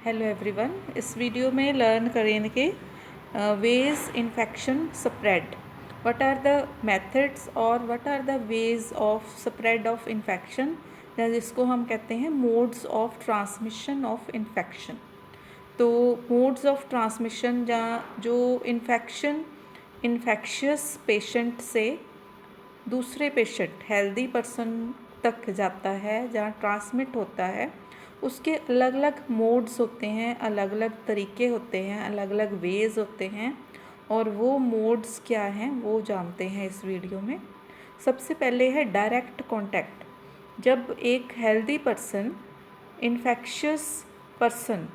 Hello everyone. इस video में learn करेंगे ways infection spread. What are the methods और what are the ways of spread of infection, जिसको हम कहते हैं modes of transmission of infection. तो मोड्स ऑफ ट्रांसमिशन जहाँ जो इन्फेक्शन इन्फेक्शियस पेशेंट से दूसरे पेशेंट हेल्दी पर्सन तक जाता है, जहाँ ट्रांसमिट होता है, उसके अलग अलग मोड्स होते हैं, अलग अलग तरीके होते हैं, अलग अलग वेज होते हैं। और वो मोड्स क्या हैं वो जानते हैं इस वीडियो में। सबसे पहले है डायरेक्ट कांटेक्ट। जब एक हेल्दी पर्सन इन्फेक्शियस पर्सन,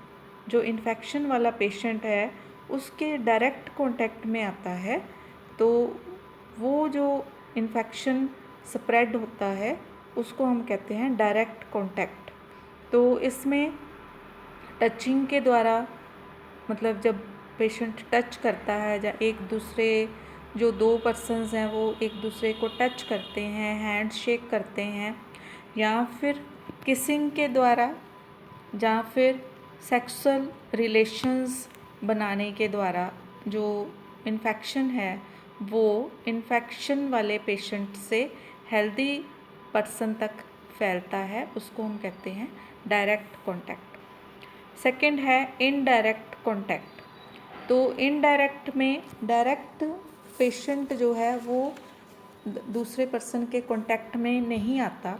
जो इन्फेक्शन वाला पेशेंट है, उसके डायरेक्ट कांटेक्ट में आता है, तो वो जो इन्फेक्शन स्प्रेड होता है उसको हम कहते हैं डायरेक्ट कांटेक्ट। तो इसमें टचिंग के द्वारा, मतलब जब पेशेंट टच करता है, या एक दूसरे जो दो पर्सन्स हैं वो एक दूसरे को टच करते हैं, हैंड शेक करते हैं, या फिर किसिंग के द्वारा, या फिर सेक्सुअल रिलेशंस बनाने के द्वारा जो इन्फेक्शन है वो इन्फेक्शन वाले पेशेंट से हेल्दी पर्सन तक फैलता है, उसको हम कहते हैं डायरेक्ट कांटेक्ट। सेकंड है इनडायरेक्ट कांटेक्ट। तो इनडायरेक्ट में डायरेक्ट पेशेंट जो है वो दूसरे पर्सन के कांटेक्ट में नहीं आता,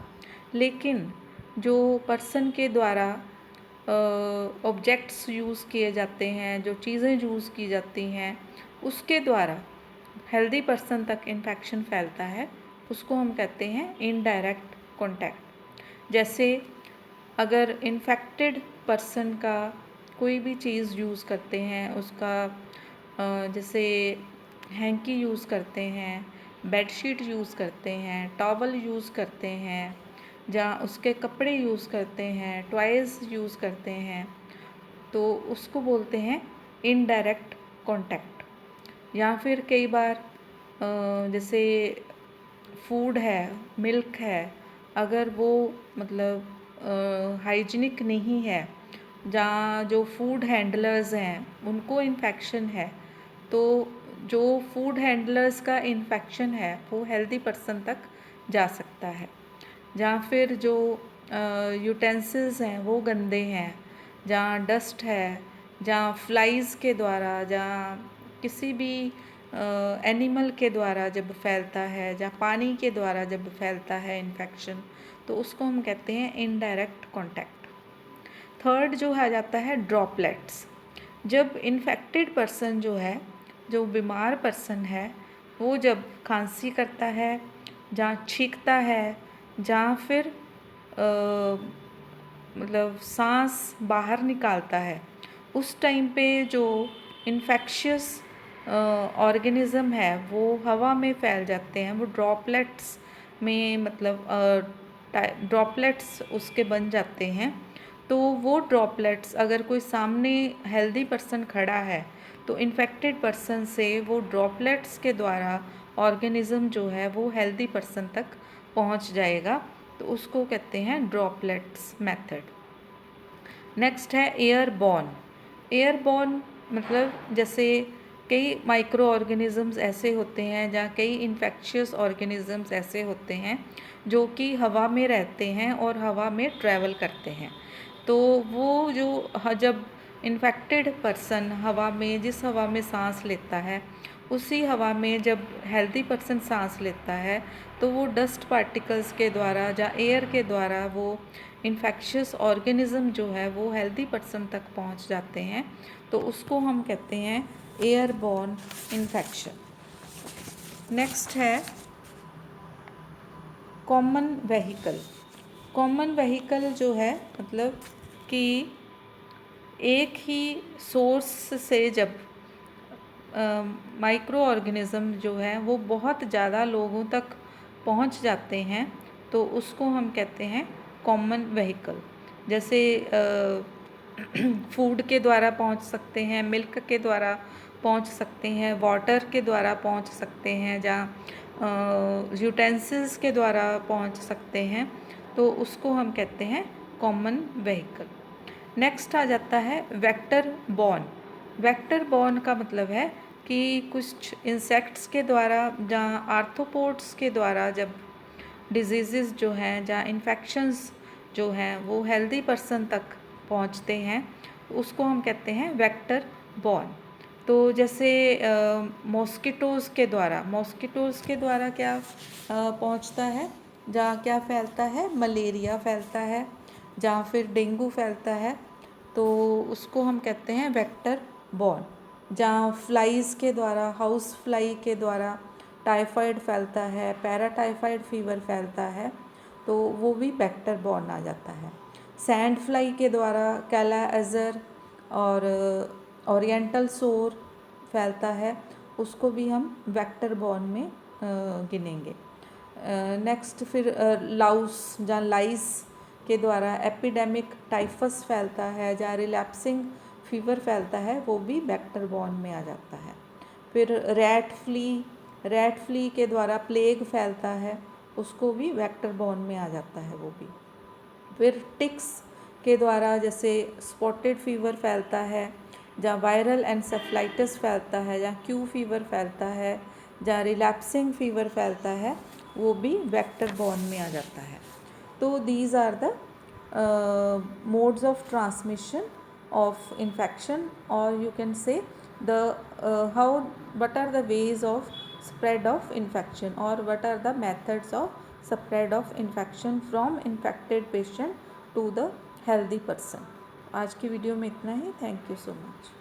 लेकिन जो पर्सन के द्वारा ऑब्जेक्ट्स यूज़ किए जाते हैं, जो चीज़ें यूज़ की जाती हैं, उसके द्वारा हेल्दी पर्सन तक इन्फेक्शन फैलता है, उसको हम कहते हैं इनडायरेक्ट कांटेक्ट। जैसे अगर इन्फेक्टेड पर्सन का कोई भी चीज़ यूज़ करते हैं, उसका जैसे हैंकी यूज़ करते हैं, बेडशीट यूज़ करते हैं, टॉवल यूज़ करते हैं, जहाँ उसके कपड़े यूज़ करते हैं, टॉयज़ यूज़ करते हैं, तो उसको बोलते हैं इनडायरेक्ट कांटेक्ट। या फिर कई बार जैसे फूड है, मिल्क है, अगर वो मतलब हाइजीनिक नहीं है, जहाँ जो फूड हैंडलर्स हैं उनको इन्फेक्शन है, तो जो फूड हैंडलर्स का इन्फेक्शन है वो हेल्दी पर्सन तक जा सकता है। जहाँ फिर जो यूटेंसिल्स हैं वो गंदे हैं, जहाँ डस्ट है, जहाँ फ्लाइज़ के द्वारा, जहाँ किसी भी एनिमल के द्वारा जब फैलता है, जहाँ पानी के द्वारा जब फैलता है इन्फेक्शन, तो उसको हम कहते हैं इनडायरेक्ट कांटेक्ट। थर्ड जो आ जाता है ड्रॉपलेट्स। जब इन्फेक्टेड पर्सन जो है, जो बीमार पर्सन है, वो जब खांसी करता है, जहाँ छींकता है, जहाँ फिर मतलब सांस बाहर निकालता है, उस टाइम पे जो इन्फेक्शियस ऑर्गेनिज़म है वो हवा में फैल जाते हैं, वो ड्रॉपलेट्स में, मतलब ड्रॉपलेट्स उसके बन जाते हैं। तो वो ड्रॉपलेट्स अगर कोई सामने हेल्दी पर्सन खड़ा है, तो इन्फेक्टेड पर्सन से वो ड्रॉपलेट्स के द्वारा ऑर्गेनिज़म जो है वो हेल्दी पर्सन तक पहुंच जाएगा, तो उसको कहते हैं ड्रॉपलेट्स मेथड। नेक्स्ट है एयरबॉर्न। एयरबॉर्न मतलब जैसे कई माइक्रो ऑर्गेनिज़म्स ऐसे होते हैं, जहाँ कई इन्फेक्शियस ऑर्गेनिज़म्स ऐसे होते हैं जो कि हवा में रहते हैं और हवा में ट्रैवल करते हैं। तो वो जो जब इन्फेक्टेड पर्सन हवा में, जिस हवा में सांस लेता है, उसी हवा में जब हेल्दी पर्सन सांस लेता है, तो वो डस्ट पार्टिकल्स के द्वारा या एयर के द्वारा वो इन्फेक्शियस ऑर्गेनिज़म जो है वो हेल्दी पर्सन तक पहुंच जाते हैं, तो उसको हम कहते हैं एयरबॉर्न इन्फेक्शन। नेक्स्ट है कॉमन व्हीकल। कॉमन व्हीकल जो है मतलब कि एक ही सोर्स से जब माइक्रो ऑर्गेनिज़म जो है वो बहुत ज़्यादा लोगों तक पहुंच जाते हैं, तो उसको हम कहते हैं कॉमन व्हीकल। जैसे फूड के द्वारा पहुंच सकते हैं, मिल्क के द्वारा पहुंच सकते हैं, वाटर के द्वारा पहुंच सकते हैं, जहाँ यूटेंसिल्स के द्वारा पहुंच सकते हैं, तो उसको हम कहते हैं कॉमन व्हीकल। नेक्स्ट आ जाता है वेक्टर बॉर्न। वेक्टर बॉर्न का मतलब है कि कुछ इंसेक्ट्स के द्वारा, जहाँ आर्थ्रोपोड्स के द्वारा जब डिजीज़ जो हैं, जहाँ इन्फेक्शंस जो हैं वो हेल्दी पर्सन तक पहुँचते हैं, उसको हम कहते हैं वेक्टर बॉर्न। तो जैसे मॉस्किटोज़ के द्वारा क्या पहुँचता है, जहाँ क्या फैलता है, मलेरिया फैलता है, जहाँ फिर डेंगू फैलता है, तो उसको हम कहते हैं वेक्टर बॉर्न। जहाँ फ्लाइज़ के द्वारा, हाउस फ्लाई के द्वारा टाइफाइड फैलता है, पैराटाइफाइड फीवर फैलता है, तो वो भी वेक्टर बॉर्न आ जाता है। सैंड फ्लाई के द्वारा कैला एजर और ओरिएंटल सोर फैलता है, उसको भी हम वेक्टर बॉर्न में गिनेंगे। नेक्स्ट फिर लाउस, जहाँ लाइस के द्वारा एपिडेमिक टाइफस फैलता है, जहाँ रिलैप्सिंग फीवर फैलता है, वो भी वेक्टर बॉर्न में आ जाता है। फिर रैट फ्ली के द्वारा प्लेग फैलता है, उसको भी वेक्टर बॉर्न में आ जाता है वो भी। फिर टिक्स के द्वारा जैसे स्पॉटेड फीवर फैलता है, जहाँ वायरल एनसेफलाइटिस फैलता है, जहाँ क्यू फीवर फैलता है, जहाँ रिलैप्सिंग फीवर फैलता है, वो भी वेक्टर बॉर्न में आ जाता है। तो these are the modes of transmission of infection, or you can say the what are the ways of spread of infection, or what are the methods of spread of infection from infected patient to the healthy person। आज की video में इतना ही। Thank you so much.